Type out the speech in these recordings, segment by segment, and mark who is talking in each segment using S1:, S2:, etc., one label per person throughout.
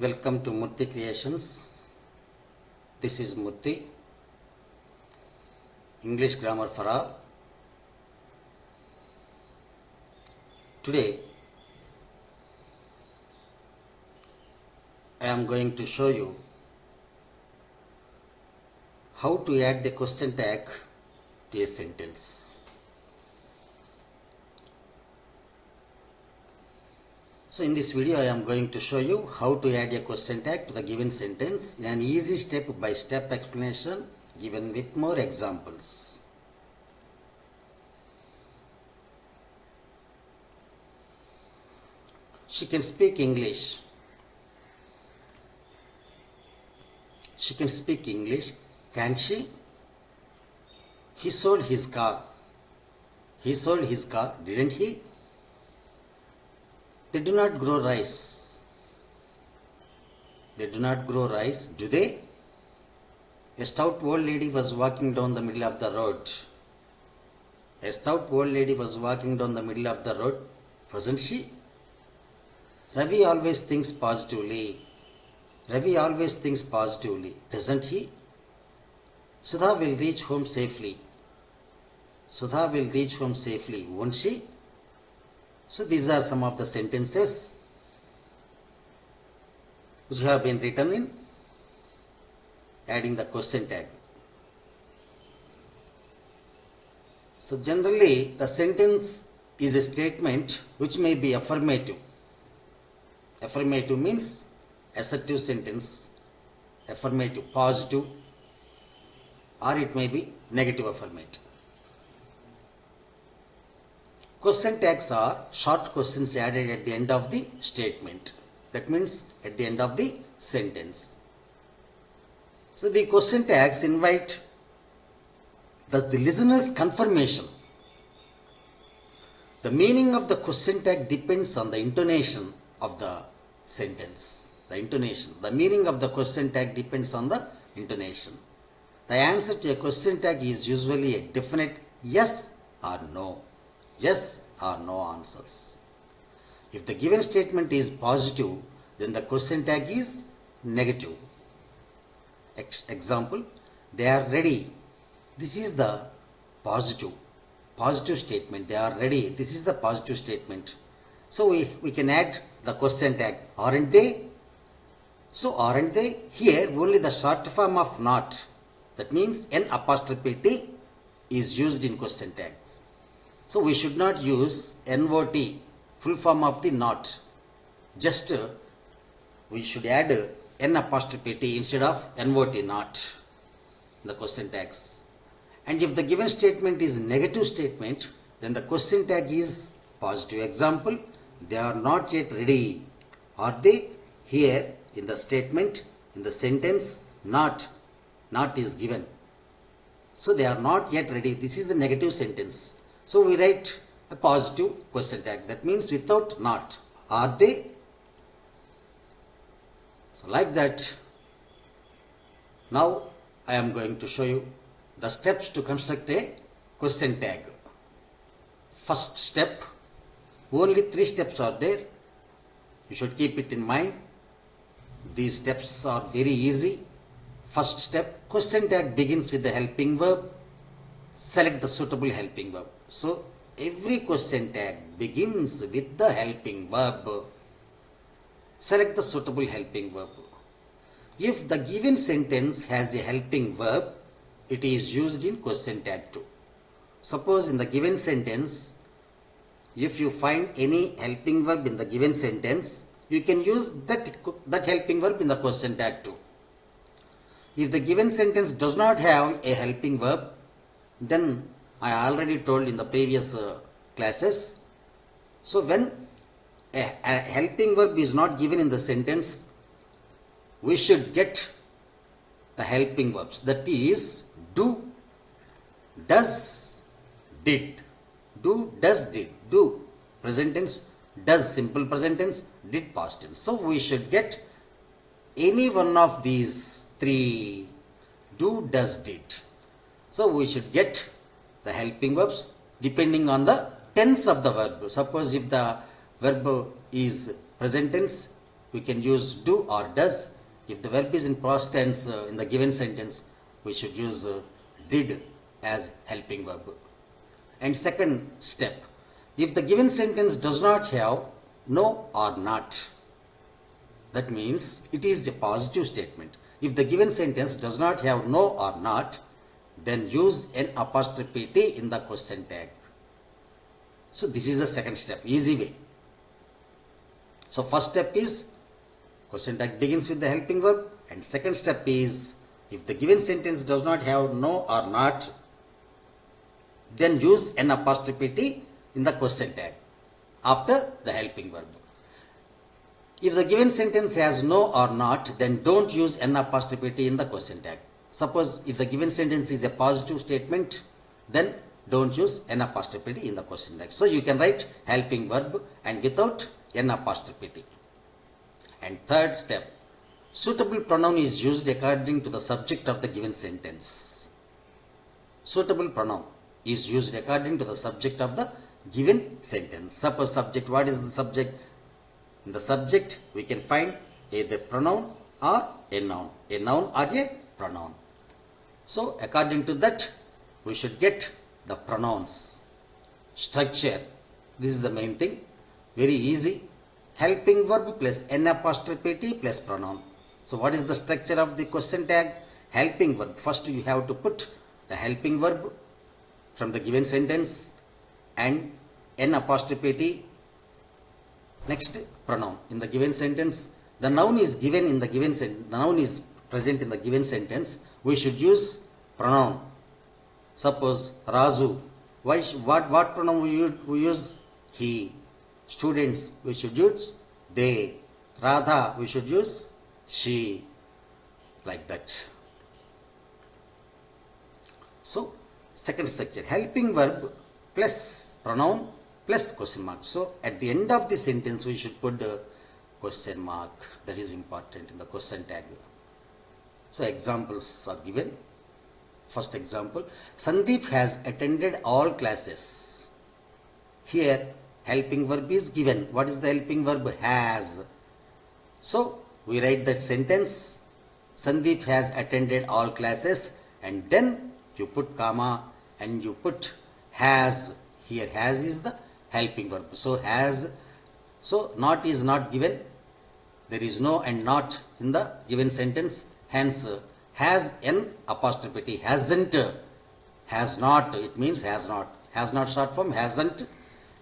S1: Welcome to Murthy Creations. This is Murthy. English Grammar for All. Today I am going to show you how to add the question tag to a sentence. So in this video I am going to show you how to add a question tag to the given sentence in an easy step-by-step explanation given with more examples. She can speak English. She can speak English, can she? He sold his car. He sold his car, didn't he? They do not grow rice. They do not grow rice, do they? A stout old lady was walking down the middle of the road. A stout old lady was walking down the middle of the road, wasn't she? Ravi always thinks positively. Ravi always thinks positively, doesn't he? Sudha will reach home safely. Sudha will reach home safely, won't she? So these are some of the sentences which have been written in adding the question tag. So generally the sentence is a statement which may be affirmative. Affirmative means assertive sentence, affirmative, positive, or it may be negative affirmative. Question tags are short questions added at the end of the statement. That means at the end of the sentence. So the question tags invite the listener's confirmation. The meaning of the question tag depends on the intonation of the sentence. The intonation. The meaning of the question tag depends on the intonation. The answer to a question tag is usually a definite yes or no. Yes or no answers. If the given statement is positive, then the question tag is negative. Example, they are ready. This is the positive statement. They are ready. This is the positive statement. So we can add the question tag, aren't they? So aren't they? Here only the short form of not. That means N apostrophe T is used in question tags. So we should not use NOT, full form of the not. Just we should add N apostrophe T instead of NOT, not, the question tags. And if the given statement is negative statement, then the question tag is positive. Example, they are not yet ready. Are they? Here in the statement, in the sentence, not is given. So they are not yet ready. This is the negative sentence. So we write a positive question tag. That means without not. Are they? So like that. Now I am going to show you the steps to construct a question tag. First step, only 3 steps are there. You should keep it in mind. These steps are very easy. First step, question tag begins with the helping verb. Select the suitable helping verb. So every question tag begins with the helping verb. Select the suitable helping verb. If the given sentence has a helping verb, it is used in question tag too. Suppose in the given sentence, if you find any helping verb in the given sentence, you can use that helping verb in the question tag too. If the given sentence does not have a helping verb, then I already told in the previous classes. So when a helping verb is not given in the sentence, we should get the helping verbs. That is do, does, did. Do, does, did. Do, present tense, does, simple present tense, did, past tense. So we should get any one of these 3, do, does, did. So we should get the helping verbs depending on the tense of the verb. Suppose if the verb is present tense, we can use do or does. If the verb is in past tense in the given sentence, we should use did as helping verb. And second step, if the given sentence does not have no or not, that means it is a positive statement. If the given sentence does not have no or not, then use an apostrophe T in the question tag. So this is the second step, easy way. So first step is question tag begins with the helping verb, and second step is if the given sentence does not have no or not, then use an apostrophe T in the question tag after the helping verb. If the given sentence has no or not, then don't use an apostrophe T in the question tag. Suppose if the given sentence is a positive statement, then don't use an apostrophe T in the question tag. So you can write helping verb and without an apostrophe T. And third step, suitable pronoun is used according to the subject of the given sentence. Suitable pronoun is used according to the subject of the given sentence. Suppose subject, what is the subject? In the subject, we can find either pronoun or a noun or a pronoun. So according to that, we should get the pronouns. Structure, this is the main thing, very easy. Helping verb plus an apostrophe T plus pronoun. So what is the structure of the question tag? Helping verb. First you have to put the helping verb from the given sentence and an apostrophe T. Next, pronoun. In the given sentence, the noun is given in the given sentence, the noun is present in the given sentence, we should use pronoun. Suppose Razu, what pronoun we use? He. Students, we should use they. Radha, we should use she. Like that. So, second structure, helping verb plus pronoun plus question mark. So, at the end of the sentence, we should put the question mark. That is important in the question tag. So, examples are given. First example, Sandeep has attended all classes. Here, helping verb is given. What is the helping verb? Has. So, we write that sentence, Sandeep has attended all classes, and then you put comma and you put has. Here, has is the helping verb. So, has. So, not is not given. There is no and not in the given sentence. Hence, has an apostrophe T. Hasn't. Has not. It means has not. Has not short form, hasn't.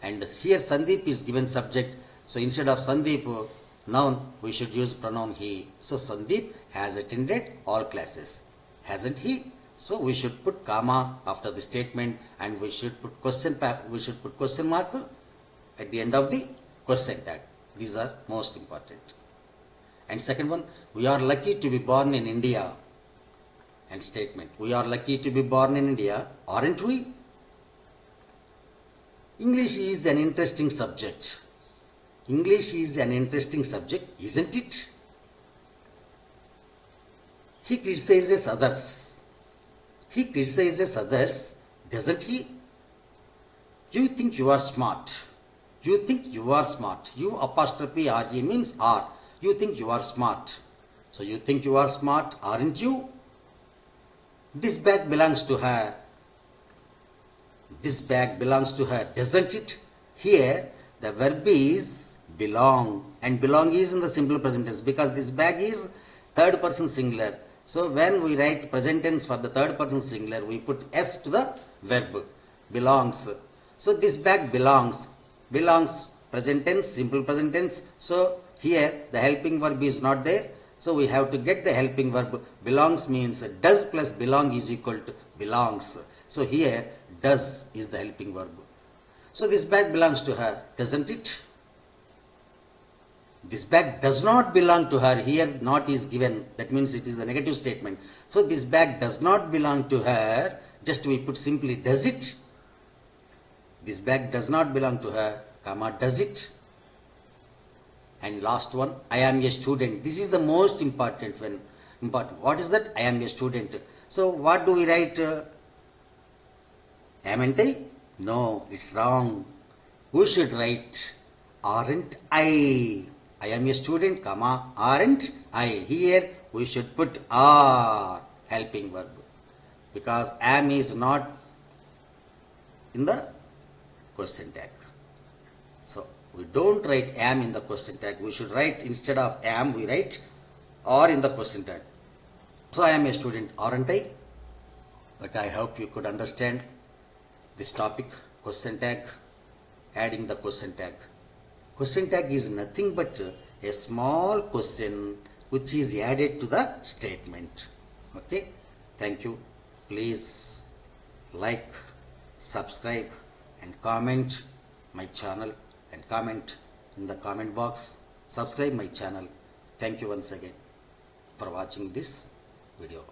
S1: And here Sandeep is given subject. So instead of Sandeep noun, we should use pronoun he. So Sandeep has attended all classes. Hasn't he? So we should put comma after the statement, and we should put question mark at the end of the question tag. These are most important. And second one, we are lucky to be born in India. And statement, we are lucky to be born in India, aren't we? English is an interesting subject. English is an interesting subject, isn't it? He criticizes others. He criticizes others, doesn't he? You think you are smart. You think you are smart. You apostrophe RE means are. You think you are smart. So you think you are smart, aren't you? This bag belongs to her. This bag belongs to her, doesn't it? Here, the verb is belong, and belong is in the simple present tense because this bag is third person singular. So, when we write present tense for the third person singular, we put S to the verb, belongs. So, this bag belongs. Belongs, present tense, simple present tense. So, here the helping verb is not there. So, we have to get the helping verb. Belongs means does plus belong is equal to belongs. So, here does is the helping verb. So, this bag belongs to her, doesn't it? This bag does not belong to her. Here not is given. That means it is a negative statement. So, this bag does not belong to her. Just we put simply does it. This bag does not belong to her, comma, does it? And last one, I am a student. This is the most important one. What is that? I am a student. So, what do we write? Amn't I? No, it's wrong. We should write aren't I. I am a student, comma, aren't I? Here we should put are, helping verb, because am is not in the question tag. So we don't write am in the question tag. We should write, instead of am, we write are in the question tag. So I am a student, aren't I? Okay, I hope you could understand this topic, question tag, adding the question tag. Question tag is nothing but a small question which is added to the statement. Okay, thank you. Please like, subscribe and comment my channel, and comment in the comment box. Subscribe my channel. Thank you once again for watching this video.